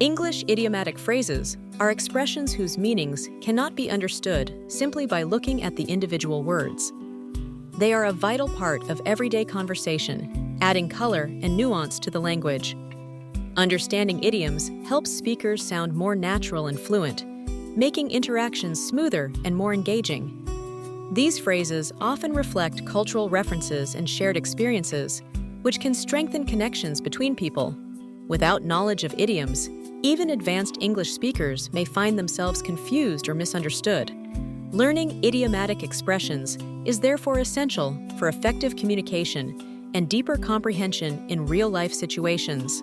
English idiomatic phrases are expressions whose meanings cannot be understood simply by looking at the individual words. They are a vital part of everyday conversation, adding color and nuance to the language. Understanding idioms helps speakers sound more natural and fluent, making interactions smoother and more engaging. These phrases often reflect cultural references and shared experiences, which can strengthen connections between people. Without knowledge of idioms, even advanced English speakers may find themselves confused or misunderstood. Learning idiomatic expressions is therefore essential for effective communication and deeper comprehension in real-life situations.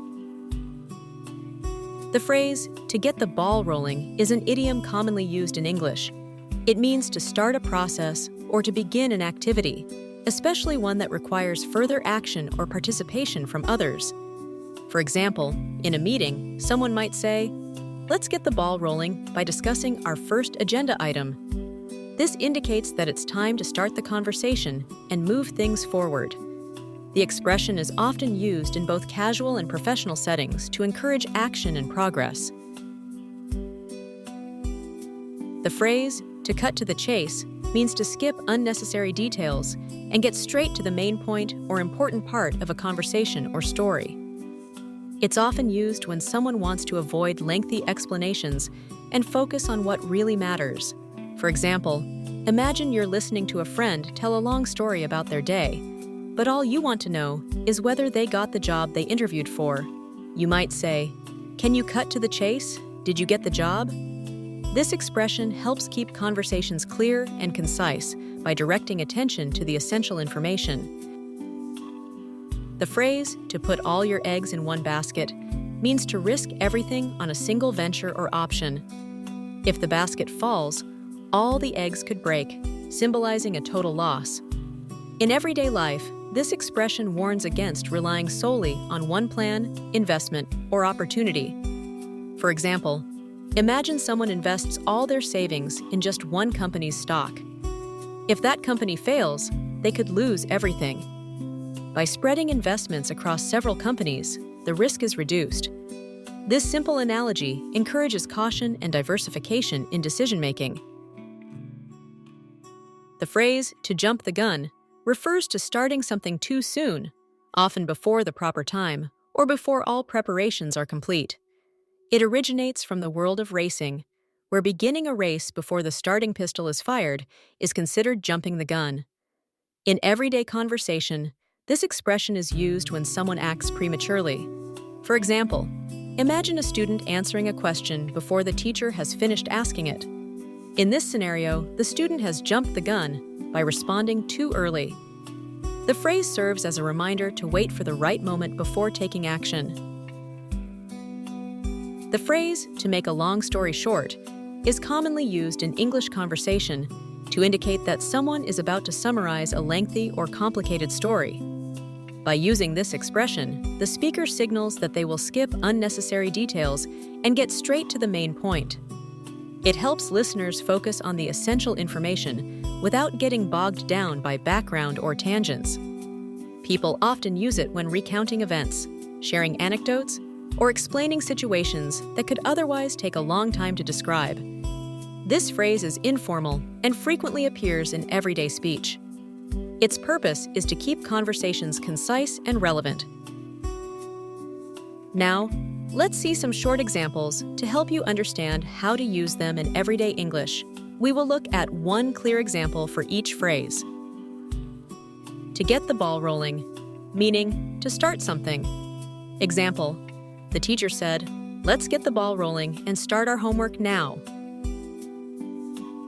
The phrase, "to get the ball rolling," is an idiom commonly used in English. It means to start a process or to begin an activity, especially one that requires further action or participation from others. For example, in a meeting, someone might say, "Let's get the ball rolling by discussing our first agenda item." This indicates that it's time to start the conversation and move things forward. The expression is often used in both casual and professional settings to encourage action and progress. The phrase, "to cut to the chase," means to skip unnecessary details and get straight to the main point or important part of a conversation or story. It's often used when someone wants to avoid lengthy explanations and focus on what really matters. For example, imagine you're listening to a friend tell a long story about their day, but all you want to know is whether they got the job they interviewed for. You might say, "Can you cut to the chase? Did you get the job?" This expression helps keep conversations clear and concise by directing attention to the essential information. The phrase, "to put all your eggs in one basket," means to risk everything on a single venture or option. If the basket falls, all the eggs could break, symbolizing a total loss. In everyday life, this expression warns against relying solely on one plan, investment, or opportunity. For example, imagine someone invests all their savings in just one company's stock. If that company fails, they could lose everything. By spreading investments across several companies, the risk is reduced. This simple analogy encourages caution and diversification in decision-making. The phrase, "to jump the gun," refers to starting something too soon, often before the proper time or before all preparations are complete. It originates from the world of racing, where beginning a race before the starting pistol is fired is considered jumping the gun. In everyday conversation, this expression is used when someone acts prematurely. For example, imagine a student answering a question before the teacher has finished asking it. In this scenario, the student has jumped the gun by responding too early. The phrase serves as a reminder to wait for the right moment before taking action. The phrase, "to make a long story short," is commonly used in English conversation to indicate that someone is about to summarize a lengthy or complicated story. By using this expression, the speaker signals that they will skip unnecessary details and get straight to the main point. It helps listeners focus on the essential information without getting bogged down by background or tangents. People often use it when recounting events, sharing anecdotes, or explaining situations that could otherwise take a long time to describe. This phrase is informal and frequently appears in everyday speech. Its purpose is to keep conversations concise and relevant. Now, let's see some short examples to help you understand how to use them in everyday English. We will look at one clear example for each phrase. To get the ball rolling, meaning to start something. Example, the teacher said, "Let's get the ball rolling and start our homework now."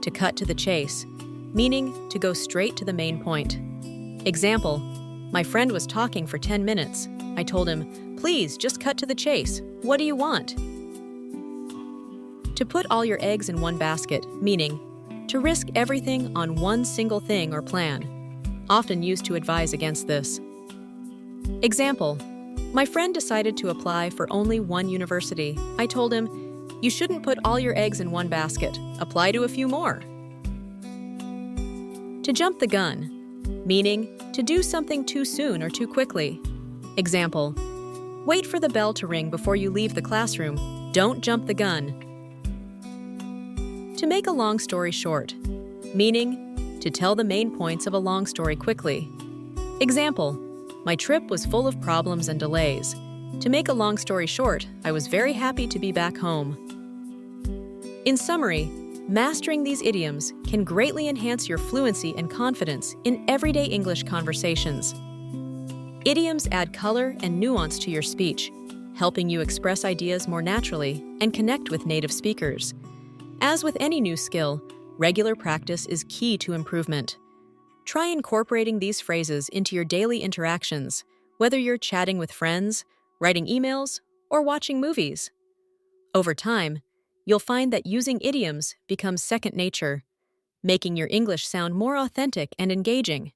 To cut to the chase, meaning to go straight to the main point. Example, my friend was talking for 10 minutes. I told him, "Please, just cut to the chase. What do you want?" To put all your eggs in one basket, meaning to risk everything on one single thing or plan, often used to advise against this. Example, my friend decided to apply for only one university. I told him, "You shouldn't put all your eggs in one basket. Apply to a few more." To jump the gun, meaning to do something too soon or too quickly. Example, wait for the bell to ring before you leave the classroom. Don't jump the gun. To make a long story short, meaning to tell the main points of a long story quickly. Example, my trip was full of problems and delays. To make a long story short, I was very happy to be back home. In summary, mastering these idioms can greatly enhance your fluency and confidence in everyday English conversations. Idioms add color and nuance to your speech, helping you express ideas more naturally and connect with native speakers. As with any new skill, regular practice is key to improvement. Try incorporating these phrases into your daily interactions, whether you're chatting with friends, writing emails, or watching movies. Over time, you'll find that using idioms becomes second nature, making your English sound more authentic and engaging.